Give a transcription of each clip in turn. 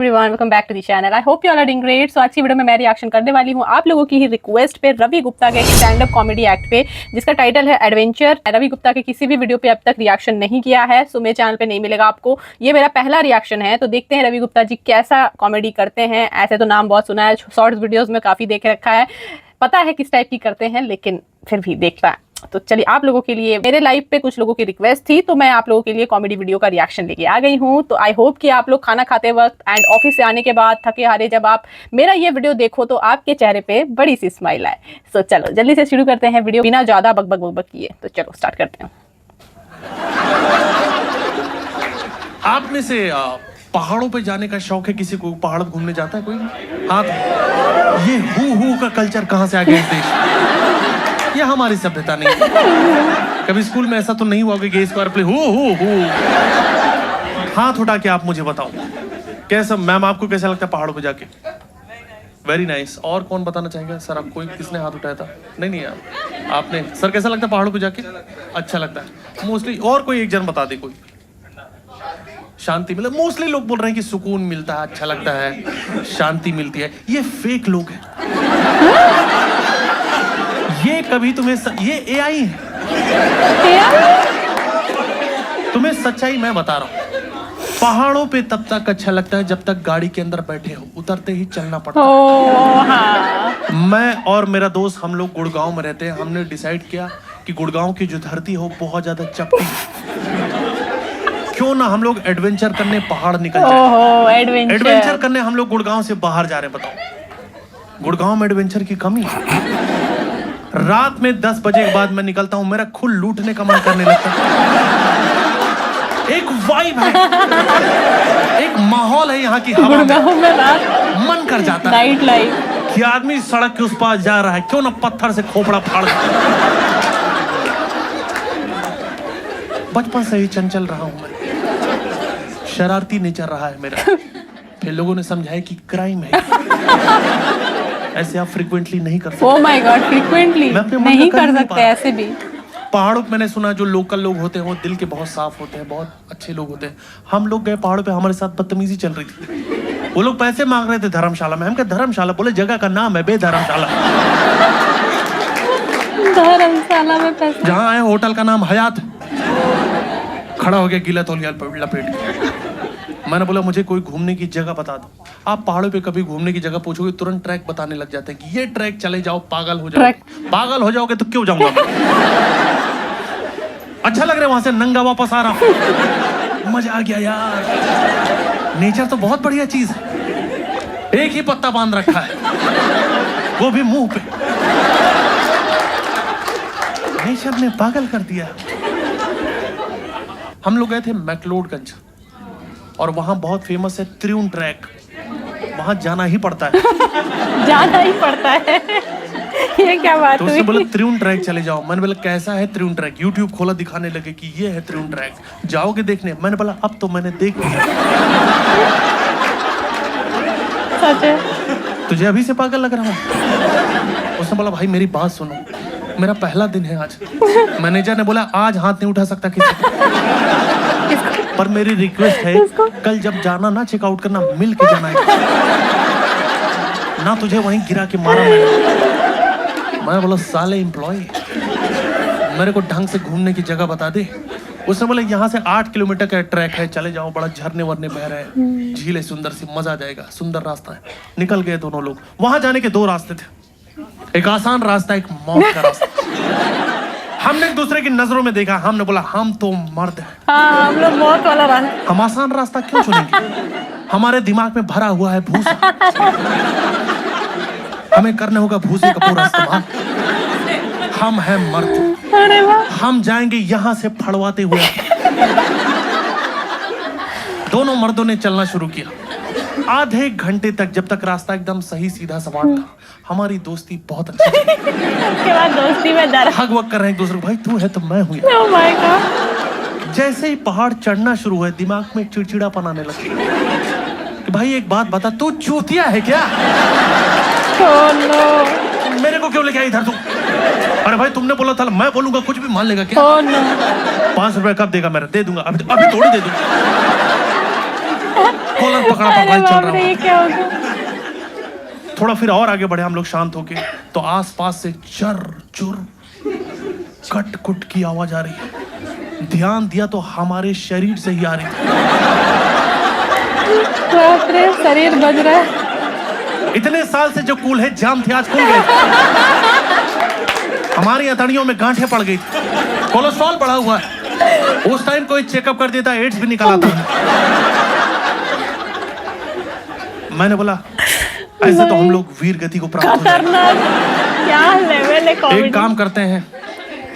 Everyone welcome back to the channel. I hope you all are doing great. So आज की video में मैं reaction करने वाली हूँ आप लोगों की ही रिक्वेस्ट पे रवि गुप्ता के स्टैंड अप कॉमेडी एक्ट पे, जिसका टाइटल है एडवेंचर। रवि गुप्ता के किसी भी वीडियो पे अब तक रिएक्शन नहीं किया है, सो मेरे चैनल पे नहीं मिलेगा आपको। ये मेरा पहला रिएक्शन है, तो देखते हैं रवि गुप्ता जी कैसा कॉमेडी करते हैं। ऐसे तो नाम बहुत सुना है, शॉर्ट्स वीडियोज में काफी देख रखा है, पता है किस टाइप की करते हैं, लेकिन फिर भी देखता है। तो चलिए, आप लोगों के लिए मेरे लाइव पे कुछ लोगों की रिक्वेस्ट थी, तो मैं आप लोगों के लिए कॉमेडी वीडियो का रिएक्शन लेके आ गई हूँ। तो आई होप कि आप लोग खाना खाते वक्त एंड ऑफिस से आने के बाद थके हारे जब आप मेरा ये वीडियो देखो तो आपके चेहरे पे बड़ी सी स्माइल आए। सो चलो जल्दी से शुरू करते हैं वीडियो, बिना ज्यादा बकबक किए। तो चलो स्टार्ट करते हैं। आप में से पहाड़ों पे जाने का शौक है किसी को? पहाड़ पे घूमने जाता है कोई? हाँ, ये हु का कल्चर कहाँ से आ गया इस देश? ये हमारी सभ्यता नहीं है। कभी स्कूल में ऐसा तो नहीं हुआ कि इस बार प्ले हु। हाथ उठा के आप मुझे बताओ कैसा, मैम आपको कैसा लगता है पहाड़ों पे जाके? Very nice. और कौन बताना चाहेगा? सर आप कोई, किसने हाथ उठाया था? नहीं यार आपने। सर कैसा लगता है पहाड़ों पे जाके? अच्छा लगता है मोस्टली। और कोई एक जन बता दे कोई। शांति मिले। मोस्टली लोग बोल रहे हैं कि सुकून मिलता है, अच्छा लगता है, शांति मिलती है। ये फेक लोग हैं। ये कभी तुम्हें ये एआई है। तुम्हें सच्चाई मैं बता रहा हूं, पहाड़ों पे तब तक अच्छा लगता है जब तक गाड़ी के अंदर बैठे हो, उतरते ही चलना पड़ता है। हाँ। मैं और मेरा दोस्त हम लोग गुड़गांव में रहते हैं। हमने डिसाइड किया कि गुड़गांव की जो धरती हो बहुत ज्यादा चपटी है, क्यों ना हम लोग एडवेंचर करने पहाड़ निकल जाए। एडवेंचर करने हम लोग गुड़गांव से बाहर जा रहे हैं। बताओ गुड़गांव में एडवेंचर की कमी है? रात में 10 बजे के बाद मैं निकलता हूं, मेरा खुद लूटने का मन करने लगता है। एक वाइब है, एक माहौल है यहाँ की हवा में, मन कर जाता है नाइट लाइफ कि आदमी सड़क के उस पार जा रहा है, क्यों ना पत्थर से खोपड़ा फाड़ दे। बचपन से ही चंचल रहा हूं मैं, शरारती नेचर रहा है मेरा। फिर लोगों ने समझाया कि क्राइम है, ऐसे आप फ्रीक्वेंटली नहीं कर सकते। ओह माय गॉड, फ्रीक्वेंटली नहीं कर सकते ऐसे भी। पहाड़ों पे मैंने सुना जो लोकल लोग होते हैं वो दिल के बहुत साफ होते हैं, बहुत अच्छे लोग होते हैं। हम लोग गए पहाड़ों पे, हमारे साथ बदतमीजी चल रही थी। वो लोग पैसे मांग रहे थे धर्मशाला में। हम क्या धर्मशाला? बोले जगह का नाम है बेधर्मशाला। धर्मशाला में पैसे? जहाँ आए होटल का नाम हयात। खड़ा हो गया गीला तौलिया लपेट के। मैंने बोला मुझे कोई घूमने की जगह बता दो। आप पहाड़ों पे कभी घूमने की जगह पूछोगे तुरंत ट्रैक बताने लग जाते हैं कि ये ट्रैक चले जाओ, पागल हो जाओ। पागल हो जाओगे तो क्यों जाऊंगा? अच्छा लग रहा है वहां से नंगा वापस आ रहा हूं, मजा आ गया यार। नेचर तो बहुत बढ़िया चीज है। एक ही पत्ता बांध रखा है, वो भी मुंह पे। नेचर ने पागल कर दिया। हम लोग गए थे मैक्लोडगंज और वहां बहुत फेमस है त्रिउन ट्रैक। वहां जाना ही पड़ता है। जाना ही पड़ता है। ये क्या बात तो उसने बोला त्रिउन ट्रैक चले जाओ। मैंने बोला कैसा है त्रिउन ट्रैक? यूट्यूब खोला, दिखाने लगे कि ये है त्रिउन ट्रैक, जाओगे देखने? मैंने बोला अब तो मैंने देख लिया। सच है? तुझे अभी से पागल लग रहा हूँ? उसने बोला भाई मेरी बात सुनो, मेरा पहला दिन है आज। मैनेजर ने बोला आज हाथ नहीं उठा सकता किसी को, पर मेरी रिक्वेस्ट है कल जब जाना ना चेकआउट करना, मिल के जाना है ना, तुझे वहीं गिरा के मारा। मैं बोला साले एम्प्लॉय, मेरे को ढंग से घूमने की जगह बता दे। उसने बोला यहाँ से 8 किलोमीटर का ट्रैक है, चले जाओ, बड़ा झरने वरने बह रहे हैं, झील है सुंदर सी, मजा आ जाएगा, सुंदर रास्ता है। निकल गए दोनों लोग। वहां जाने के 2 रास्ते थे, एक आसान रास्ता, एक मौत का रास्ता। हमने एक दूसरे की नजरों में देखा, हमने बोला हम तो मर्द हैं। हाँ, हम लोग मौत वाला रास्ता। हम आसान रास्ता क्यों चुनेंगे? हमारे दिमाग में भरा हुआ है भूसा, हमें करना होगा भूसे का पूरा इस्तेमाल। हम हैं मर्द। अरे वाह। हम जाएंगे यहाँ से फड़वाते हुए। दोनों मर्दों ने चलना शुरू किया। आधे घंटे तक, जब तक रास्ता एकदम सही सीधा सवार था, हमारी दोस्ती बहुत अच्छी थी। उसके बाद दोस्ती में दर्द, हग वग कर रहे हैं एक दूसरे को, भाई तू है तो मैं हूँ। Oh my God. जैसे ही पहाड़ चढ़ना शुरू हुआ, दिमाग में चिड़चिड़ापन आने लगा कि भाई एक बात बता, तू चूतिया है क्या? Oh no। मेरे को क्यों लेके आई इधर तू? अरे भाई तुमने बोला था, मैं बोलूंगा कुछ भी मान लेगा क्या? Oh no। 5 रुपए कब देगा? मेरा दे दूंगा, अभी थोड़ी दे दूंगा। कॉलर पकड़ा अरे पकड़ाई चल बाप रहा रे, ये हूँ। क्या हो गया? थोड़ा फिर और आगे बढ़े हम लोग शांत होके, तो आसपास से चर चुर कट कुट की आवाज आ रही है। ध्यान दिया तो हमारे शरीर से ही आ रही थी। बाप रे, शरीर बज रहा है। इतने साल से जो कूल है जाम थे, आज खुल गए। हमारी हथेलियों में गांठें पड़ गई, कोलेस्ट्रॉल बढ़ा हुआ है। उस टाइम कोई चेकअप कर देता, एड्स भी निकल आता। मैंने बोला ऐसे तो हम लोग वीर गति को प्राप्त हो जाएंगे। खतरनाक, क्या लेवल है कॉमेडी। एक काम करते हैं,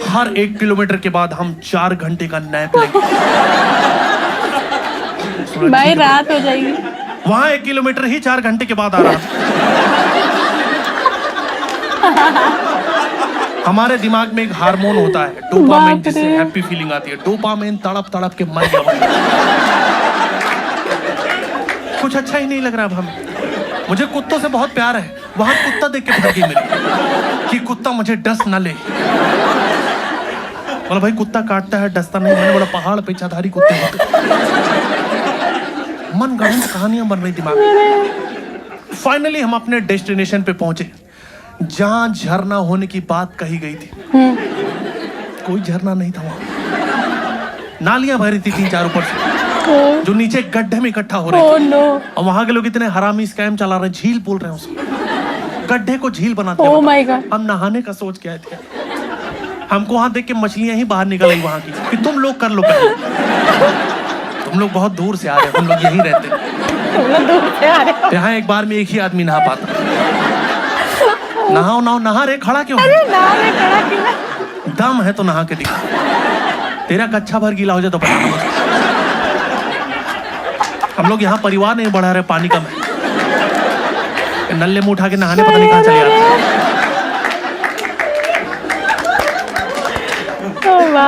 हर 1 किलोमीटर के बाद हम 4 घंटे का नैप लेंगे। भाई रात हो जाएगी। वहां 1 किलोमीटर ही 4 घंटे के बाद आ रहा था। हमारे दिमाग में एक हार्मोन होता है डोपामाइन, जिससे हैप्पी फीलिंग आती है। डोपामाइन तड़प तड़प के मर गया। कुछ अच्छा ही नहीं लग रहा अब हमें। मुझे कुत्तों से बहुत प्यार है, वहां कुत्ता देख के भर गई मेरी कि कुत्ता मुझे डस न ले। बोला भाई कुत्ता काटता है डसता नहीं। मैंने बोला पहाड़ पे चाधारी कुत्ते होते। मन गढ़ंत कहानियां बन रही दिमाग में। फाइनली हम अपने डेस्टिनेशन पे पहुंचे, जहां झरना होने की बात कही गई थी। कोई झरना नहीं था वहां। नालियां भरी थी 3-4 ऊपर से, जो नीचे गड्ढे में इकट्ठा हो रहे थे। और वहां के लोग इतने हरामी स्कैम चला रहे, झील बोल रहे हैं उसको। गड्ढे को झील बनाते हैं। Oh my God. हम नहाने का सोच के आए थे। हमको वहां देख के मछलियां ही बाहर निकल आई वहां की कि तुम लोग कर लो पहले। तुम लोग बहुत दूर से आ रहे हो, हम लोग यहीं रहते हैं। यहाँ एक बार में एक ही आदमी नहा पाता। नहाओ नहाओ, नहा रे, खड़ा क्यों? दम है तो नहा के दिखा। तेरा कच्चा भर गीला हो जाए तो बताना मुझे। हम लोग यहाँ परिवार नहीं बढ़ा रहे, पानी कम है। नल्ले मुंह उठा के नहाने पता नहीं कहाँ चले जाते।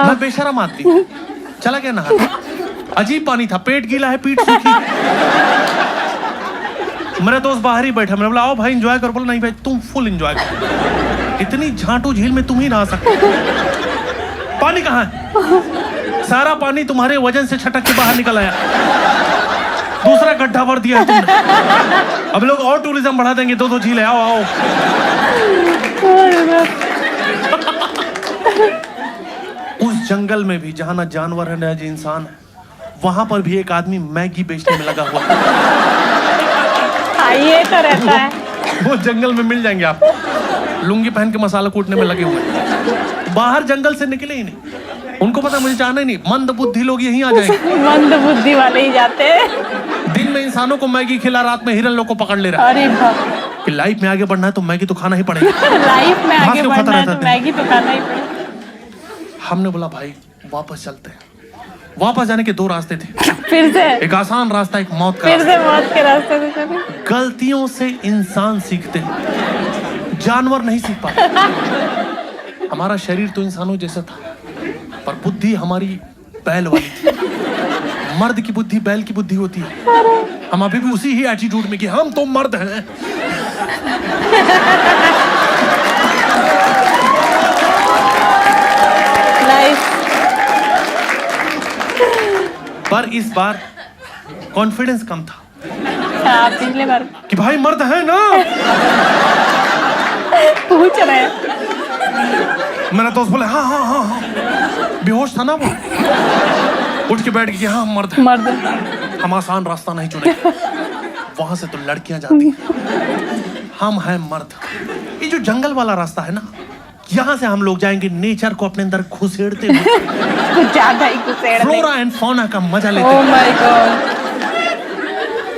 मैं बेशरम आदमी चला गया नहाने। अजीब पानी था, पेट गीला है, पीठ सूखी। मेरा दोस्त बाहर ही बैठा। मैंने बोला आओ भाई एंजॉय करो। बोला नहीं भाई तुम फुल एंजॉय करो, इतनी झांटू झील में तुम ही नहा सकते। पानी कहाँ है? सारा पानी तुम्हारे वजन से छटक के बाहर निकल आया। दूसरा गड्ढा भर दिया है तुमने। अब लोग और टूरिज्म बढ़ा देंगे। 2-2 झील है, आओ आओ। उस जंगल में भी जहां ना जानवर है ना इंसान है, वहां पर भी एक आदमी मैगी बेचने में लगा हुआ है। ये तो रहता है। वो जंगल में मिल जाएंगे आप, लुंगी पहन के मसाला कूटने में लगे हुए हैं। बाहर जंगल से निकले ही नहीं। उनको पता मुझे जाना ही नहीं। मंद बुद्धि लोग यहीं आ जाएंगे। मंद बुद्धि वाले ही जाते हैं। दिन में इंसानों को मैगी खिला, रात में हिरन लोग को पकड़ ले रहा है। अरे बाप, कि लाइफ में आगे बढ़ना है तो मैगी तो खाना ही पड़ेगा। लाइफ में आगे क्यों बढ़ना खाता है तो रहता है? मैगी तो खाना ही पड़ेगा। हमने बोला भाई वापस चलते हैं। वापस जाने के 2 रास्ते थे। फिर से एक आसान रास्ता, एक मौत का फिर रास्ता। से मौत के रास्ते से चले। गलतियों से इंसान सीखते हैं, जानवर नहीं सीख पाते। हमारा शरीर तो इंसानों जैसा था, पर बुद्धि हमारी बैल वाली थी। मर्द की बुद्धि बैल की बुद्धि होती है। हम अभी भी उसी ही एटीट्यूड में कि हम तो मर्द हैं। पर इस बार कॉन्फिडेंस कम था। पिछले बार कि भाई मर्द है ना। पूछ रहे हैं। मेरा दोस्त बोले हाँ हाँ हाँ हाँ। बेहोश था ना वो, उठ के बैठ गया। हाँ मर्द है। मर्द। हम आसान रास्ता नहीं चुनेंगे, वहां से तो लड़कियां जाती हैं। हम हैं मर्द। ये जो जंगल वाला रास्ता है ना, यहाँ से हम लोग जाएंगे नेचर को अपने अंदर घुसेड़ते हुए। कुछ ज्यादा ही घुसेड़ देंगे। फ्लोरा एंड फौना का मजा लेते ओह माय गॉड।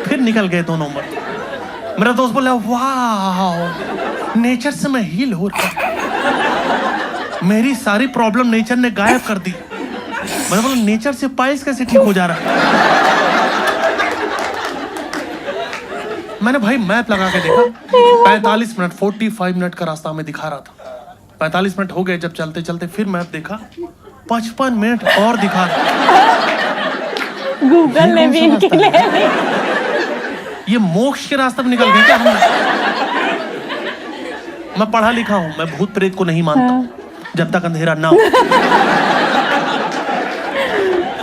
फिर निकल गए दोनों मर्द। मेरा दोस्त बोला वाह, नेचर से मैं हील हो रहा। मेरी सारी प्रॉब्लम नेचर ने गायब कर दी। मैंने बोला नेचर से पाइल्स कैसे ठीक हो जा रहा है? मैंने भाई मैप लगा के देखा, 45 मिनट 45 मिनट का रास्ता हमें दिखा रहा था। 45 मिनट हो गए जब चलते चलते, फिर मैप देखा 55 मिनट और दिखा रहा। गूगल ने भी इनके लिए ये मोक्ष के रास्ते पे निकल गए क्या हम? मैं पढ़ा लिखा हूं, मैं भूत प्रेत को नहीं मानता जब तक अंधेरा ना हो।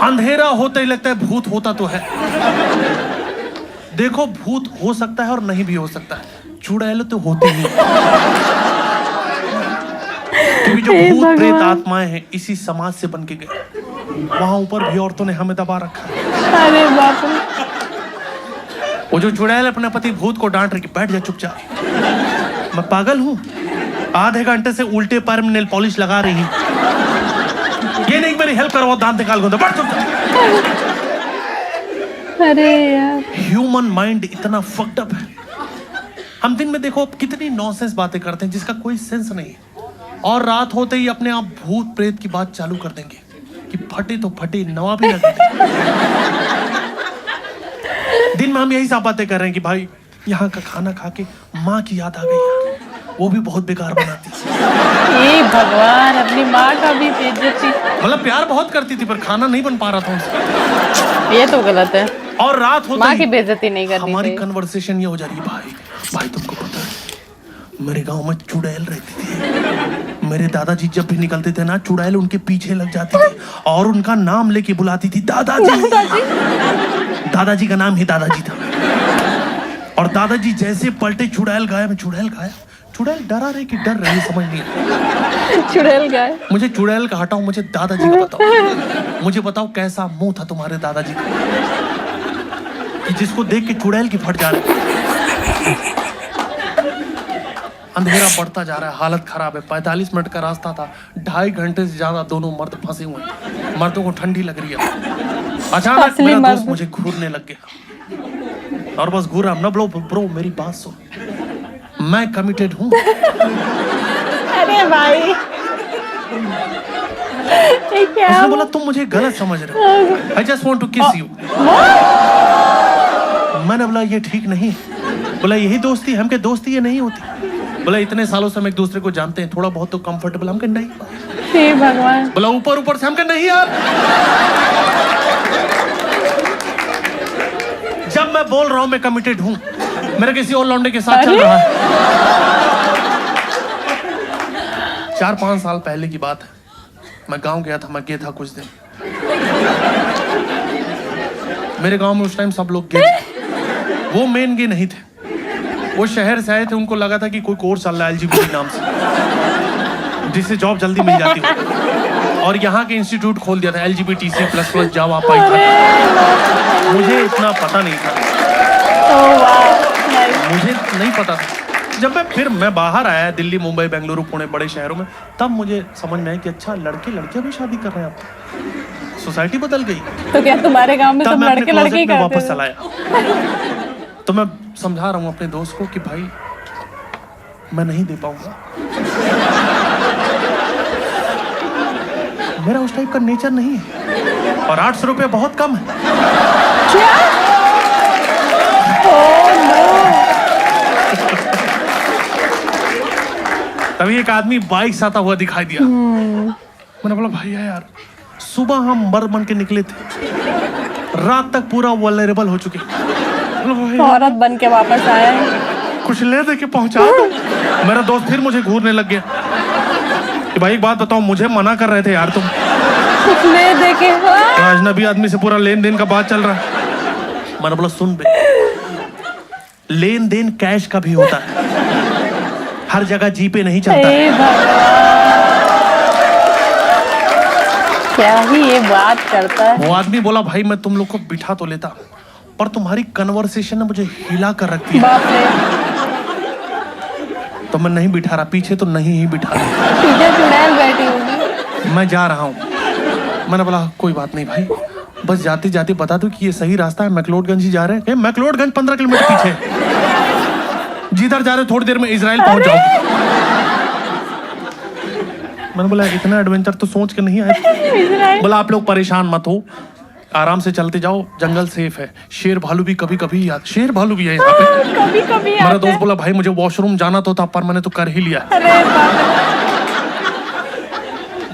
अंधेरा होते ही लगता है भूत होता तो है। देखो भूत हो सकता है और नहीं भी हो सकता है, चुड़ैल तो होती नहीं। क्योंकि जो हे भूत प्रेत भगवान। आत्माएं हैं इसी समाज से बन के गए, वहां ऊपर भी औरतों ने हमें दबा रखा है। अरे बाप रे। वो जो चुड़ैल अपने पति भूत को डांट रही कि बैठ जा चुपचाप, मैं पागल हूँ, आधे घंटे से उल्टे पैर में नेल पॉलिश लगा रही हूँ, ये नहीं मेरी हेल्प करो, दांत निकाल दो, बैठ चुपचाप। अरे यार, ह्यूमन माइंड इतना फक्ड अप है। हम दिन में देखो कितनी नॉनसेंस बातें करते हैं जिसका कोई सेंस नहीं है, और रात होते ही अपने आप भूत प्रेत की बात चालू कर देंगे कि फटे तो फटे, नवा भी लगा देंगे। दिन में हम यही सब बातें कर रहे हैं कि भाई यहाँ का खाना खा के माँ की याद आ गई यार, वो भी बहुत बेकार बनाती है। हे भगवान, अपनी माँ का भी बेइज्जती। मतलब प्यार बहुत करती थी पर खाना नहीं बन पा रहा था उनसे। ये तो गलत है, और रात होते माँ ही की बेइज्जती नहीं करनी हमारी चाहिए। कन्वर्सेशन ये हो जा रही है, भाई तुमको पता है मेरे गांव में चुड़ैल रहती थी, मेरे दादाजी जब भी निकलते थे ना चुड़ैल उनके पीछे लग जाती थी और उनका नाम लेके बुलाती थी, दादाजी। दादाजी का नाम ही दादाजी था, और दादाजी जैसे पलटे चुड़ैल गायब। चुड़ैल गायब, चुड़ैल डरा रहे कि डर रही समझ नहीं आया। चुड़ैल गाय। मुझे चुड़ैल का हटाओ, मुझे दादाजी का बताओ। मुझे बताओ कैसा मुंह था तुम्हारे दादाजी का कि जिसको देख के चुड़ैल की फट जा रही। अंधेरा बढ़ता जा रहा है, हालत खराब है। 45 मिनट का रास्ता था, 2.5 घंटे से ज्यादा दोनों मर्द फंसे हुए हैं। मर्दों को ठंडी लग रही है। अचानक असली मेरा मर्द। दोस्त मुझे घूरने लग गया, और बस घूरा ना। ब्रो मेरी बात सुन, मैं कमिटेड हूँ। अरे भाई, ये क्या? उसने बोला तुम मुझे गलत समझ रहे हो, आई जस्ट वांट टू किस यू। मैंने बोला ये ठीक नहीं। बोला यही दोस्ती, हम के दोस्ती ये नहीं होती। बोला इतने सालों से हम एक दूसरे को जानते हैं, थोड़ा बहुत तो कंफर्टेबल। हम के नहीं। हे भगवान। बोला ऊपर से, हम के नहीं यार। जब मैं बोल रहा हूं मैं कमिटेड हूं, मेरा किसी और लौंडे के साथ चल रहा है। 4-5 साल पहले की बात है, मैं गांव गया था। मैं गया था कुछ दिन, मेरे गांव में उस टाइम सब लोग गए थे। वो मेन गे नहीं थे, वो शहर से आए थे। उनको लगा था कि कोई कोर्स चल रहा है LGBT नाम से, जिससे जॉब जल्दी मिल जाती हो, और यहाँ के इंस्टीट्यूट खोल दिया था LGBTC++ जावा पाइथन। मुझे इतना पता नहीं था, मुझे नहीं पता था। जब मैं बाहर आया दिल्ली, मुंबई, बेंगलुरु, पुणे, बड़े शहरों में, तब मुझे समझ में आया कि अच्छा लड़के लड़कियां भी शादी कर रहे हैं। अब सोसाइटी बदल गई। तो क्या तुम्हारे गांव में तब सब मैं अपने लड़के लड़के क्लोजेट ही में करते वापस थे? चला आया। तो मैं समझा रहा हूँ अपने दोस्त को कि भाई मैं नहीं दे पाऊंगा, मेरा उस टाइप का नेचर नहीं है, और 800 रुपये बहुत कम है। क्या? तभी एक आदमी बाइक से आता हुआ दिखाई दिया। मैंने बोला भाई यार, सुबह हम मर्द बन के निकले थे, रात तक पूरा वल्नरेबल हो चुके। औरत बन के वापस आया है। कुछ ले दे के पहुंचा दो। मेरा दोस्त फिर मुझे घूरने लग गया कि भाई एक बात बताओ, मुझे मना कर रहे थे यार तुम। कुछ ले दे के। अजनबी आदमी से पूरा लेन देन का बात चल रहा है। मैंने बोला सुन बे, लेन देन कैश का भी होता है, हर जगह जीपे नहीं चलता। हे भगवान, क्या ही ये बात करता है। वो आदमी बोला भाई मैं तुम लोग को बिठा तो लेता, पर तुम्हारी कन्वर्सेशन ने मुझे हिला कर रख दिया। बाप रे। तो मैं नहीं बिठा रहा, पीछे तो नहीं ही बिठा रहा, पीछे चुड़ैल बैठी होगी। मैं जा रहा हूँ। मैंने बोला कोई बात नहीं भाई, बस जाते जाते बता दो कि ये सही रास्ता है, मैक्लोडगंज ही जा रहे हैं। मैक्लोडगंज 15 किलोमीटर पीछे है, जिधर जा रहे थोड़ी देर में इजराइल पहुंच जाओगे। मैंने बोला इतना एडवेंचर तो सोच के नहीं आए। बोला आप लोग परेशान मत हो, आराम से चलते जाओ, जंगल सेफ है। शेर भालू भी कभी कभी आते, शेर भालू भी है यहाँ पे। कभी कभी मेरा दोस्त बोला भाई मुझे वॉशरूम जाना तो था, पर मैंने तो कर ही लिया। अरे बाप।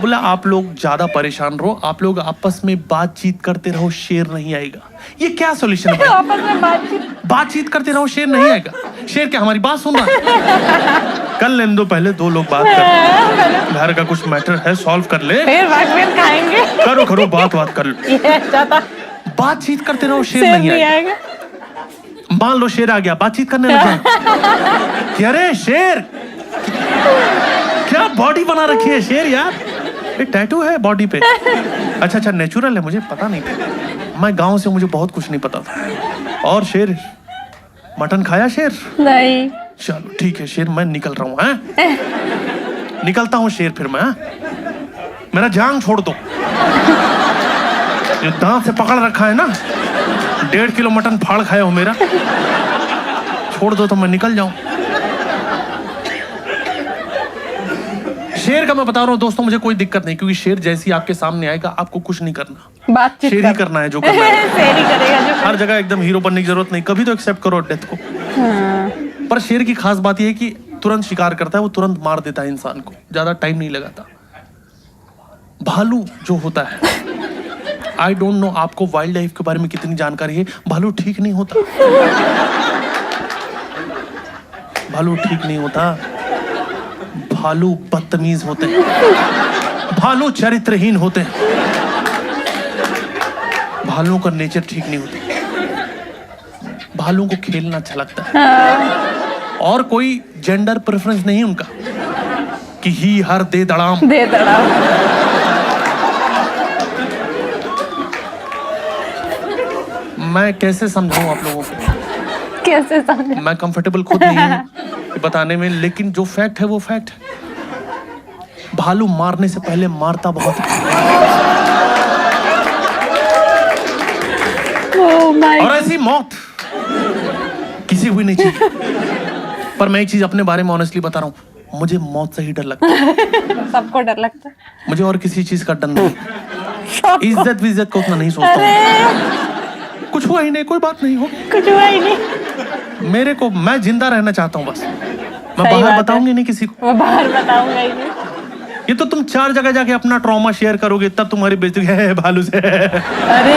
बोला आप लोग ज्यादा परेशान रहो, आप लोग आपस में बातचीत करते रहो, शेर नहीं आएगा। ये क्या सोल्यूशन है? आपस में बातचीत करते रहो, शेर नहीं आएगा। शेर क्या हमारी बात सुन रहा है? कर लेने दो पहले, 2 लोग बात कर, घर का कुछ मैटर है सॉल्व कर ले, फिर वाकई खाएंगे। करो बात कर लो। ये अच्छा था। बातचीत करते रहो, शेर नहीं आएगा। मान लो शेर आ गया, बातचीत करने लग जाए कि अरे शेर, क्या बॉडी बना रखी है शेर यार, ये टैटू है बॉडी पे। अच्छा नेचुरल है, मुझे पता नहीं था, मैं गांव से, मुझे बहुत कुछ नहीं पता था। और शेर, मटन खाया शेर? नहीं। चलो ठीक है शेर, मैं निकल रहा हूँ। निकलता हूँ शेर फिर मैं। मेरा जांग छोड़ दो, ये दांत से पकड़ रखा है ना, 1.5 किलो मटन फाड़ खाया हो मेरा, छोड़ दो तो मैं निकल जाऊं। शेर का मैं बता रहा हूँ दोस्तों, मुझे कोई दिक्कत नहीं, क्योंकि शेर जैसी आपके सामने आएगा आपको कुछ नहीं करना, बातचीत शेर ही करना है जो करना है। शेर ही करेगा जो हर जगह एकदम हीरो बनने की जरूरत नहीं, कभी तो एक्सेप्ट करो डेथ को। पर शेर की खास बात यह है कि तुरंत शिकार करता है, वो तुरंत मार देता है इंसान को, ज्यादा टाइम नहीं लगाता। भालू जो होता है, आई डोंट नो आपको वाइल्ड लाइफ के बारे में कितनी जानकारी है, भालू ठीक नहीं होता। भालू ठीक नहीं होता, भालू बदतमीज होते हैं, भालू चरित्रहीन होते हैं, भालुओं का नेचर ठीक नहीं होता। भालू को खेलना अच्छा लगता है, और कोई जेंडर प्रेफरेंस नहीं उनका कि ही हर दे दड़ाम। मैं कैसे समझाऊं आप लोगों को, कैसे समझे? मैं कंफर्टेबल खुद नहीं हूं बताने में, लेकिन जो फैक्ट है वो फैक्ट है। भालू मारने से पहले मारता बहुत है। और ऐसी मौत किसी को भी नहीं चाहिए। पर मैं एक चीज अपने बारे में ऑनेस्टली बता रहा हूँ, मुझे मौत से ही डर लगता है। सबको डर लगता है, मुझे और किसी चीज का डर नहीं। इज्जत विज्जत को उतना नहीं सोचता हूँ। कुछ हुआ ही नहीं, कोई बात नहीं हो, कुछ हुआ ही नहीं। मेरे को, मैं जिंदा रहना चाहता हूँ बस। मैं बाहर बताऊंगी नहीं किसी को, मैं बाहर बताऊंगा ही नहीं। ये तो तुम 4 जगह जाके अपना ट्रॉमा शेयर करोगे, तब तुम्हारी बेइज्जती है भालू से। अरे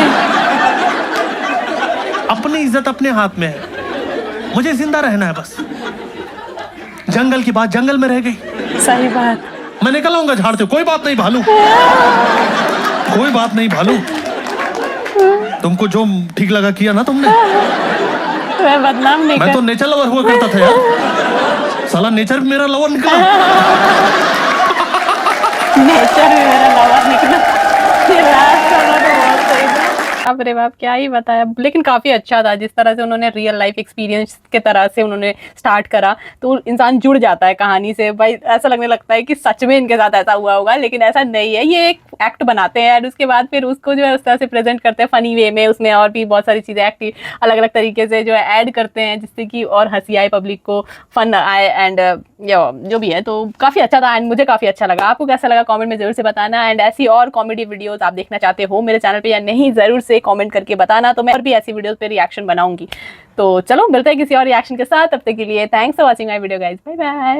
अपनी इज्जत अपने हाथ में है, मुझे जिंदा रहना है बस। जंगल की बात जंगल में रह गई, सही बात। मैं निकल आऊंगा झाड़ से, कोई बात नहीं भालू, कोई बात नहीं भालू, तुमको जो ठीक लगा किया ना तुमने। मैं बदनाम नहीं, मैं तो नेचर लवर हुआ करता था यार, साला नेचर भी मेरा लवर निकला। नेचर भी मेरा लवर निकला। अब रे बाप क्या ही बताया, लेकिन काफी अच्छा था जिस तरह से उन्होंने रियल लाइफ एक्सपीरियंस के तरह से उन्होंने स्टार्ट करा, तो इंसान जुड़ जाता है कहानी से। भाई ऐसा लगने लगता है कि सच में इनके साथ ऐसा हुआ होगा, लेकिन ऐसा नहीं है, ये एक एक्ट बनाते हैं और उसके बाद फिर उसको जो है उस तरह से प्रेजेंट करते हैं फनी वे में। उसमें और भी बहुत सारी चीज़ें एक्टिव अलग अलग तरीके से जो है ऐड करते हैं, जिससे कि और हंसी आए, पब्लिक को फन आए, एंड जो भी है तो काफ़ी अच्छा था एंड मुझे काफ़ी अच्छा लगा। आपको कैसा लगा कमेंट में जरूर से बताना, एंड ऐसी और कॉमेडी वीडियोस आप देखना चाहते हो मेरे चैनल पे या नहीं, ज़रूर से कमेंट करके बताना, तो मैं और भी ऐसी वीडियोस पे रिएक्शन बनाऊंगी। तो चलो मिलते हैं किसी और रिएक्शन के साथ, तब तक के लिए thanks for watching my video guys, bye bye.